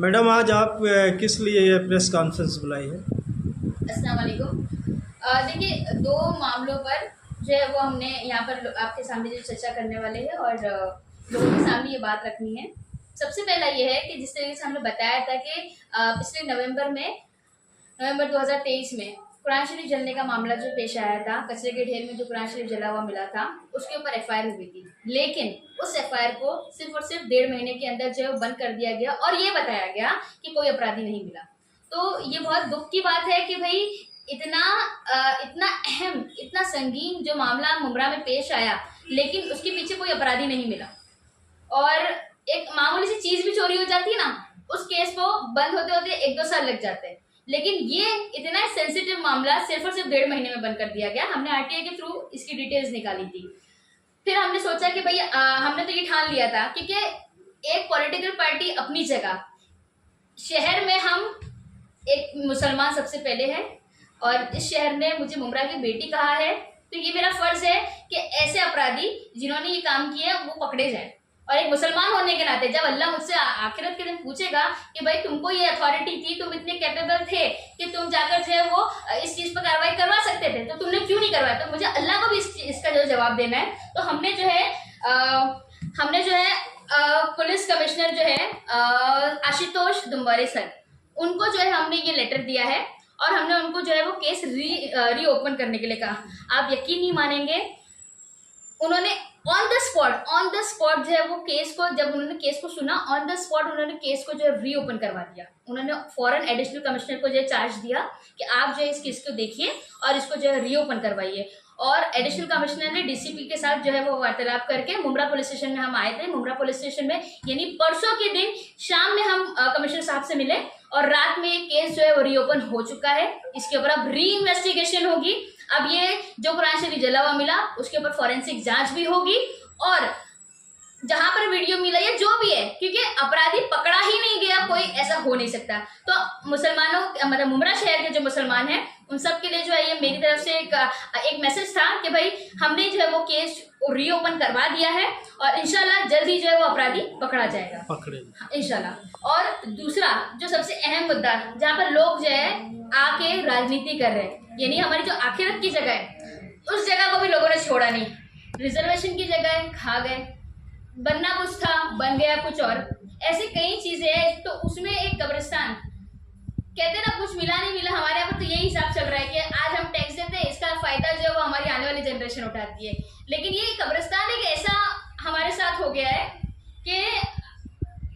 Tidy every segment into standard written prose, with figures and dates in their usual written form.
Madam आज आप किस लिए ये प्रेस कॉन्फ्रेंस बुलाई है? अस्सलाम वालेकुम। देखिए, दो मामलों पर जो है वो हमने यहाँ पर आपके सामने जो चर्चा करने वाले हैं और लोगों के सामने ये बात रखनी है। सबसे पहला ये है कि जिस तरीके से हमने बताया था कि पिछले नवंबर 2023 में कुरान शरीफ जलने का मामला जो पेश आया था, कचरे के ढेर में जो कुरान शरीफ जला हुआ मिला था, उसके ऊपर एफआईआर हुई थी। लेकिन उस एफआईआर को सिर्फ और सिर्फ 1.5 महीने के अंदर जो है वो बंद कर दिया गया और ये बताया गया कि कोई अपराधी नहीं मिला। तो ये बहुत दुख की बात है कि भाई इतना अहम, इतना संगीन जो मामला मुमरा में पेश आया, लेकिन उसके पीछे कोई अपराधी नहीं मिला और एक मामूली सी चीज भी चोरी हो जाती है ना, उस केस को बंद होते होते 1-2 साल लग जाते हैं। लेकिन ये इतना सेंसिटिव मामला सिर्फ और सिर्फ 1.5 महीने में बंद कर दिया गया। हमने आरटीआई के थ्रू इसकी डिटेल्स निकाली थी। फिर हमने सोचा कि भाई हमने तो ये ठान लिया था क्योंकि एक पॉलिटिकल पार्टी अपनी जगह, शहर में हम एक मुसलमान सबसे पहले है और इस शहर ने मुझे मुमरा की बेटी कहा है, तो ये मेरा फर्ज है कि ऐसे अपराधी जिन्होंने ये काम किया वो पकड़े जाएं। और एक मुसलमान होने के नाते जब अल्लाह मुझसे आखिरत के दिन पूछेगा कि भाई तुमको ये अथॉरिटी थी, तुम इतने कैपेबल थे कि तुम जाकर जो है वो इस चीज पर कार्रवाई करवा सकते थे, तो तुमने क्यों नहीं करवाया, तो मुझे अल्लाह को भी इसका जो जवाब देना है। तो हमने जो है पुलिस कमिश्नर जो है आशुतोष दुम्बारे सर, उनको जो है हमने ये लेटर दिया है और हमने उनको जो है वो केस रीओपन करने के लिए कहा। आप यकीन नहीं मानेंगे, उन्होंने ऑन द स्पॉट जो है वो केस को, जब उन्होंने केस को सुना, ऑन द स्पॉट उन्होंने केस को जो है रीओपन करवा दिया। उन्होंने फौरन एडिशनल कमिश्नर को जो है चार्ज दिया कि आप जो है इस केस को देखिए और इसको जो है रीओपन करवाइए। और एडिशनल कमिश्नर ने डीसीपी के साथ जो है वो वार्तालाप करके मुमरा पुलिस स्टेशन में हम आए थे। मुमरा पुलिस स्टेशन में यानी परसों के दिन शाम में हम कमिश्नर साहब से मिले और रात में ये केस जो है वो रीओपन हो चुका है। इसके ऊपर अब री इन्वेस्टिगेशन होगी। अब ये जो कुरान शरीफ जला हुआ मिला उसके ऊपर फॉरेंसिक जांच भी होगी और जहां पर वीडियो मिला या जो भी है, क्योंकि अपराधी पकड़ा ही नहीं गया, कोई ऐसा हो नहीं सकता। तो मुसलमानों, मतलब मुमरा शहर के जो मुसलमान हैं उन सब के लिए जो है ये मेरी तरफ से एक मैसेज था कि भाई हमने जो है वो केस रीओपन करवा दिया है और इंशाल्लाह जल्दी जो है वो अपराधी पकड़ा जाएगा इंशाल्लाह। और दूसरा जो सबसे अहम मुद्दा जहाँ पर लोग जो है आके राजनीति कर रहे हैं, यानी हमारी जो आखिरत की जगह है उस जगह को भी लोगों ने छोड़ा नहीं। रिजर्वेशन की जगह खा गए, बनना कुछ था बन गया कुछ और, ऐसे कई चीजें हैं। तो उसमें एक कब्रिस्तान, कहते ना कुछ मिला नहीं मिला, हमारे यहाँ पर तो यही हिसाब चल रहा है कि आज हम टैक्स देते हैं, इसका फायदा जो है वो हमारी आने वाली जनरेशन उठाती है। लेकिन ये कब्रिस्तान एक ऐसा हमारे साथ हो गया है कि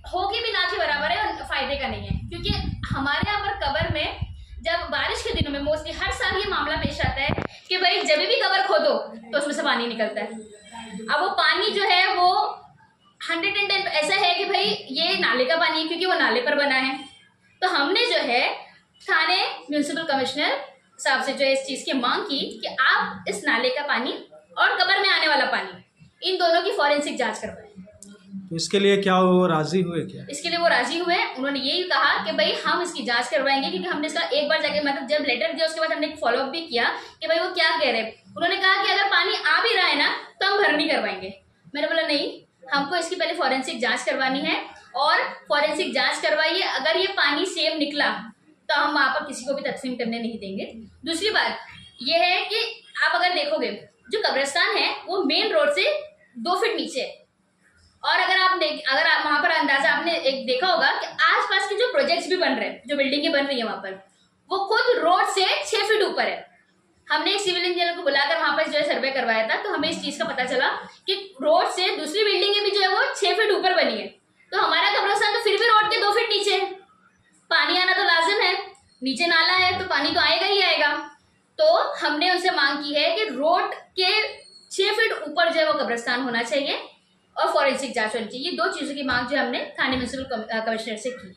होगी भी ना के बराबर है और फायदे का नहीं है। क्योंकि हमारे यहाँ पर कब्र में जब बारिश के दिनों में मोस्टली हर साल ये मामला पेश आता है कि भाई जब भी कब्र खोदो तो उसमें से पानी निकलता है। अब वो पानी जो है वो 110 ऐसा है कि भाई ये नाले का पानी है क्योंकि वो नाले पर बना है। तो हमने जो है थाने म्यूनिसिपल कमिश्नर साहब से जो है इस चीज़ की मांग की कि आप इस नाले का पानी और कब्र में आने वाला पानी, इन दोनों की फॉरेंसिक जांच करवाएं। तो इसके लिए क्या वो राजी हुए? क्या इसके लिए वो राजी हुए? उन्होंने यही कहा कि भाई हम इसकी जांच करवाएंगे, क्योंकि हमने इसका एक बार जाके, मतलब जब लेटर दिया उसके बाद हमने फॉलो अप भी किया कि भाई वो क्या कह रहे हैं। उन्होंने कहा कि अगर पानी आ भी रहा है ना तो हम भरनी करवाएंगे। मैंने बोला नहीं, हमको इसकी पहले फॉरेंसिक जांच करवानी है और फॉरेंसिक जांच करवाइए। अगर ये पानी सेम निकला तो हम वहाँ पर किसी को भी तकसीम करने नहीं देंगे। दूसरी बात यह है कि आप अगर देखोगे जो कब्रिस्तान है वो मेन रोड से 2 फीट नीचे है। और अगर आप वहाँ पर अंदाजा आपने एक देखा होगा कि आसपास के जो प्रोजेक्ट्स भी बन रहे हैं, जो बिल्डिंगें बन रही है वहाँ पर, वो खुद रोड से 6 फीट ऊपर है। हमने एक सिविल इंजीनियर को बुलाकर वहाँ पर जो है सर्वे करवाया था, तो हमें इस चीज़ का पता चला कि रोड से दूसरी बिल्डिंगें भी जो है वो 6 फीट ऊपर बनी है। तो हमारा कब्रिस्तान तो फिर भी रोड के 2 फीट नीचे है। पानी आना तो लाजिम है, नीचे नाला है तो पानी तो आएगा ही आएगा। तो हमने उनसे मांग की है कि रोड के 6 फीट ऊपर जो है वो कब्रिस्तान होना चाहिए और फॉरेंसिक जांच होनी चाहिए। ये 2 चीज़ों की मांग जो हमने थाने म्यूनिसिपल कमिश्नर से की।